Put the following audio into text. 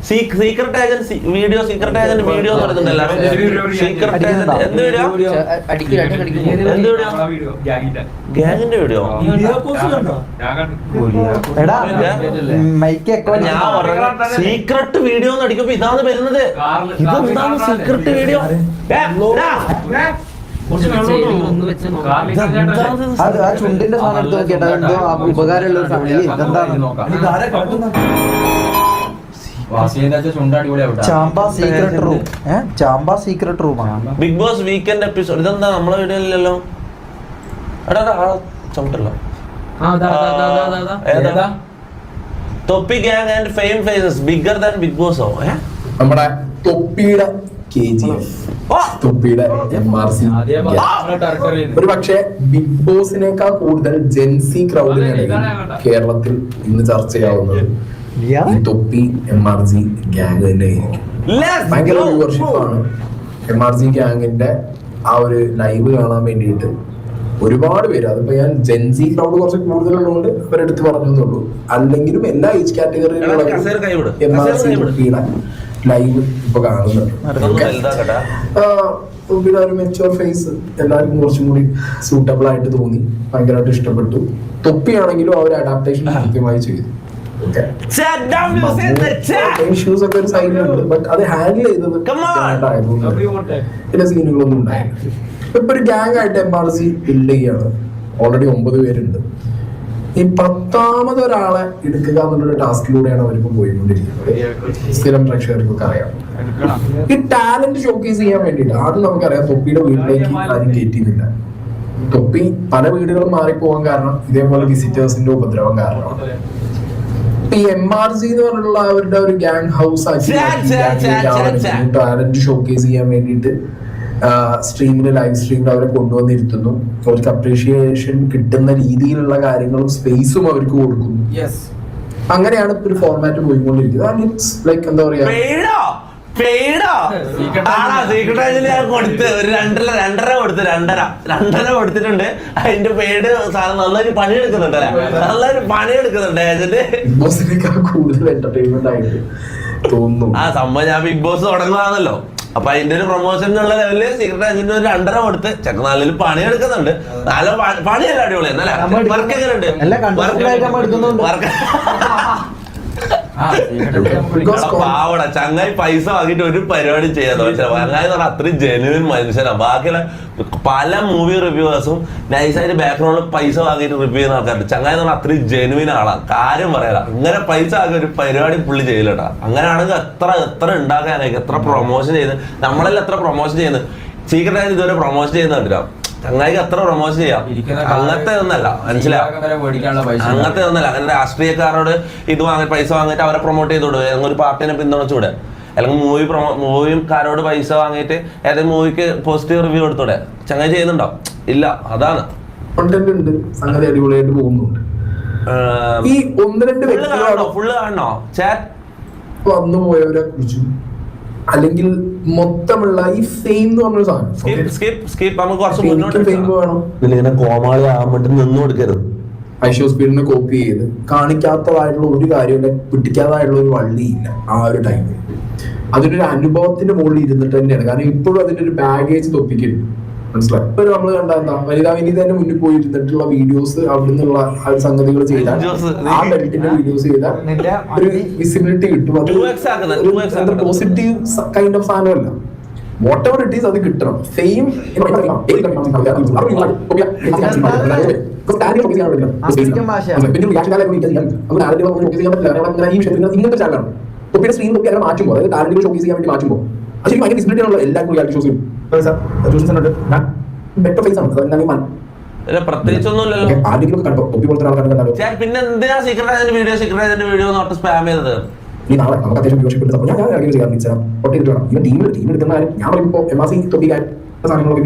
Secret agent video നടക്കുന്നുണ്ടല്ലോ. Secret agent എന്ത് video? ഗ്യാങ്ങിന്റെ വീഡിയോ. സീക്രട്ട് വീഡിയോ അടിക്കുമ്പോ ഇതാണ് വരുന്നത്. ഇതെന്താണ് സീക്രട്ട് വീഡിയോ? ചുണ്ടിന്റെ സാധനം എടുത്ത് നോക്കിയിട്ട് എന്തോ ഉപകാരമുള്ള ഒരു ഫാമിലി. ചാമ്പ സീക്രട്ട് റൂമാണ് ബിഗ് ബോസ് വീക്കെൻഡ് എപ്പിസോഡ്. ഇതെന്താ നമ്മളെ വീഡിയോയിലല്ലോ? എടാ ചവിട്ടല്ലോ. Thoppi gang and fame faces bigger than big ബോസോ? നമ്മുടെ തൊപ്പിയുടെ KGF, തൊപ്പിയുടെ MRC. ഒരു പക്ഷേ ബിഗ് ബോസിനേക്കാൾ കൂടുതൽ ജെൻസി ക്രൗഡിനിടയിൽ കേരളത്തിൽ ഇന്ന് ചർച്ചയാവുന്നത് ഈ തൊപ്പി MRC ഗ്യാങ് തന്നെയായിരിക്കും. ഭയങ്കര വ്യൂവർഷിപ്പാണ് MRC ഗ്യാങ്ങിന്റെ ആ ഒരു ലൈവ് കാണാൻ വേണ്ടിയിട്ട് ഒരുപാട് പേര്. അതിപ്പോ ഞാൻ ജെൻസി ക്രൗഡ് കുറച്ച് കൂടുതലുള്ളതുകൊണ്ട് അവരെടുത്ത് പറഞ്ഞെന്നുള്ളൂ. അല്ലെങ്കിലും എല്ലാ ഏജ് കാറ്റഗറിയിലുള്ള MRC തൊപ്പിയുടെ ലൈവ് ഇപ്പൊ കാണുന്നുണ്ട്. തൊപ്പിയുടെ ഒരു മെച്ചുവർ ഫേസ് എല്ലാവർക്കും കുറച്ചും കൂടി സൂട്ടബിൾ ആയിട്ട് തോന്നി. ഭയങ്കരമായിട്ട് ഇഷ്ടപ്പെട്ടു. തൊപ്പിയാണെങ്കിലും ആ ഒരു അഡാപ്റ്റേഷൻ കൃത്യമായി ചെയ്തു. ഇഷ്യൂസ് ഒക്കെ ഒരു സൈഡിലുണ്ട്, ബട്ട് അത് ഹാൻഡിൽ ചെയ്തത് ചില സീനുകളൊന്നും ഉണ്ടായില്ല. ഇപ്പൊ ഒരു ഗ്യാങ് ആയിട്ട് MRC ബിൽഡ് ചെയ്യാണ്. ഓൾറെഡി 9 പേരുണ്ട്. ഈ 10ാമത് ഒരാളെ എടുക്കുക എന്നുള്ളൊരു ടാസ്കിലൂടെയാണ് അവരിപ്പോ പോയിക്കൊണ്ടിരിക്കുന്നത്. സ്ഥിരം പ്രേക്ഷകർക്കൊക്കെ അറിയാം. ഈ ടാലന്റ് ഷോക്കേസ് ചെയ്യാൻ വേണ്ടിയിട്ട് ആദ്യം നമുക്കറിയാം തൊപ്പിയുടെ വീട്ടിലേക്ക് ആരും കയറ്റിയില്ല. തൊപ്പി പല വീടുകളും മാറിപ്പോകാൻ കാരണം ഇതേപോലെ വിസിറ്റേഴ്സിന്റെ ഉപദ്രവം കാരണമാണ്. ഈ MRC എന്ന് പറഞ്ഞിട്ടുള്ള അവരുടെ ഒരു ഗ്യാങ് ഹൗസ് ആക്കി ടാലന്റ് ഷോക്കേസ് ചെയ്യാൻ വേണ്ടിയിട്ട് സ്ട്രീമില് ലൈവ് സ്ട്രീമിൽ അവരെ കൊണ്ടുവന്നിരുത്തുന്നു. അവർക്ക് അപ്രീഷിയേഷൻ കിട്ടുന്ന രീതിയിലുള്ള കാര്യങ്ങളും സ്പേസും അവർക്ക് കൊടുക്കുന്നു. അങ്ങനെയാണ് ഇപ്പൊ ഒരു ഫോർമാറ്റ് പോയിക്കൊണ്ടിരിക്കുന്നത്. ഇറ്റ്സ് ലൈക്ക് എന്താ പറയാ, രണ്ടര കൊടുത്തിട്ടുണ്ട്. അതിന്റെ പേട് സാധനം നല്ലൊരു പണിയെടുക്കുന്നുണ്ട്. ഏജന്റ് ബിഗ് ബോസിനേക്കാൾ കൂടുതൽ എന്റർടൈൻമെന്റ് ആയിട്ട് തോന്നുന്നു. ആ സംഭവം ഞാൻ ബിഗ് ബോസ് തുടങ്ങുന്നതാണല്ലോ. അപ്പൊ അതിന്റെ ഒരു പ്രൊമോഷൻ എന്നുള്ള ലെവലില് സീക്രട്ട് ഏജന്റ് ഒരു 2.5 കൊടുത്ത് ചെക്ക് നാലിൽ പണിയെടുക്കുന്നുണ്ട്. നല്ല പണിയല്ല, അടിപൊളി. എന്നല്ല വർക്ക് എങ്ങനെയുണ്ട്? പാവട ചങ്ങായി പൈസ വാങ്ങിട്ട് ഒരു പരിപാടി ചെയ്യാതെ. പക്ഷെ ചങ്ങായി എന്ന് പറഞ്ഞാൽ അത്രയും ജെനുവിൻ മനുഷ്യനാണ്. ബാക്കിയുള്ള പല മൂവി റിവ്യൂവേഴ്സും നൈസായിട്ട് ബാക്ക്ഗ്രൗണ്ടിൽ പൈസ വാങ്ങിയിട്ട് റിവ്യൂ ചെയ്യുന്ന ആൾക്കാരുണ്ട്. ചങ്ങായി എന്ന് പറഞ്ഞാൽ അത്രയും ജെനുവിൻ ആളാണ്. കാര്യം പറയാല. ഇങ്ങനെ പൈസ ആക്കി ഒരു പരിപാടി പുള്ളി ചെയ്യില്ലട്ടാ. അങ്ങനെയാണെങ്കിൽ എത്ര ഉണ്ടാക്കാനായിരിക്കും, എത്ര പ്രൊമോഷൻ ചെയ്യുന്നത്. നമ്മളെല്ലാം എത്ര പ്രൊമോഷൻ ചെയ്യുന്നത്. സീക്രട്ട് ആയിട്ട് ഇതുവരെ പ്രൊമോഷൻ ചെയ്യുന്ന കണ്ടില്ല. ചങ്ങായിക്ക് എത്ര പ്രൊമോഷൻ ചെയ്യാം. അങ്ങനത്തെ ഒന്നല്ല, മനസ്സിലാവും. അങ്ങനത്തെ ഒന്നല്ല. അങ്ങനെ രാഷ്ട്രീയക്കാരോട് ഇത് വാങ്ങി പൈസ വാങ്ങിയിട്ട് അവരെ പ്രൊമോട്ട് ചെയ്തോട്. ഏതെങ്കിലും ഒരു പാർട്ടിനെ പിന്തുണച്ചൂടെ? അല്ലെങ്കിൽ മൂവിക്കാരോട് പൈസ വാങ്ങിയിട്ട് ഏതെങ്കിലും മൂവിക്ക് പോസിറ്റീവ് റിവ്യൂ കൊടുത്തൂടെ? ചങ്ങായി ചെയ്യുന്നുണ്ടോ? ഇല്ല. അതാണ് കണ്ടന്റ് ഉണ്ട്, സംഗതി അടിപൊളിയായിട്ട് പോകുന്നുണ്ട്. ഈ 1-2 ഫുള്ള് കാണണോ ചാറ്റ് വന്നു പോയവരെ കുറിച്ചും അല്ലെങ്കിൽ മൊത്തമുള്ള ഈ ഫെയിം എന്ന് പറഞ്ഞൊരു സാധനം കോമാളി ആകുമ്പോട്ട് നിന്ന് കൊടുക്കരുത്. ഐഷോ സ്പീഡിനെ കോപ്പി ചെയ്ത് കാണിക്കാത്തതായിട്ടുള്ള ഒരു കാര്യമില്ല, പിടിക്കാതായിട്ടുള്ള ഒരു വള്ളിയില്ല ആ ഒരു ടൈമിൽ. അതിനൊരു അനുഭവത്തിന്റെ മുകളിൽ ഇരുന്നിട്ട് തന്നെയാണ്. കാരണം ഇപ്പോഴും അതിന്റെ ഒരു ബാഗേജ് തൊപ്പിക്കുന്നുണ്ട്. മനസ്സിലായി. ഇപ്പൊ നമ്മള് കണ്ട എന്താ വനിതാ വിനീത തന്നെ മുന്നിൽ പോയിരുന്നിട്ടുള്ള വീഡിയോസ്, അവിടെ നിന്നുള്ള സംഗതികൾ ചെയ്താൽ ആ ബെൽറ്റിന്റെ വീഡിയോസ് ചെയ്താൽ ഒരു വിസിബിലിറ്റി കിട്ടും. അത് പോസിറ്റീവ് കൈൻഡ് ഓഫ് സാധനമല്ല. വാട്ട് എവർ ഇറ്റ് ഈസ് അത് കിട്ടണം. ഫെയിം ഇങ്ങനത്തെ ചാനലാണ്. തൊപ്പിയുടെ സ്ക്രീൻ തൊപ്പി അങ്ങനെ മാറ്റുമ്പോൾ, അതായത് ടാലന്റുകൾ ഷോക്കേസ് ചെയ്യാൻ വേണ്ടി മാറ്റുമ്പോൾ അത് ശരി ഭയങ്കര വിസിബിലിറ്റി ആണല്ലോ എല്ലാ റിയാലിറ്റി ഷോസിലും. ബെറ്റർ ഫേസ് ആണ്. പ്രത്യേകിച്ചൊന്നുമില്ലല്ലോ. പിന്നെ എന്തിനാ സീക്രട്ട് ഏജന്റ് വീഡിയോ സ്പാം ചെയ്തത്? ഈ നാളെ നമുക്ക് അത്യാവശ്യം വ്യൂവർഷിപ്പ് കിട്ടുന്ന ഞാൻ ചെയ്യാൻ പൊട്ടിയിട്ട് വേണം. ഇവൻ ടീം എടുക്കുന്ന കാര്യം ഞാൻ പറയുമ്പോൾ MRC തൊപ്പി സാധനങ്ങളൊക്കെ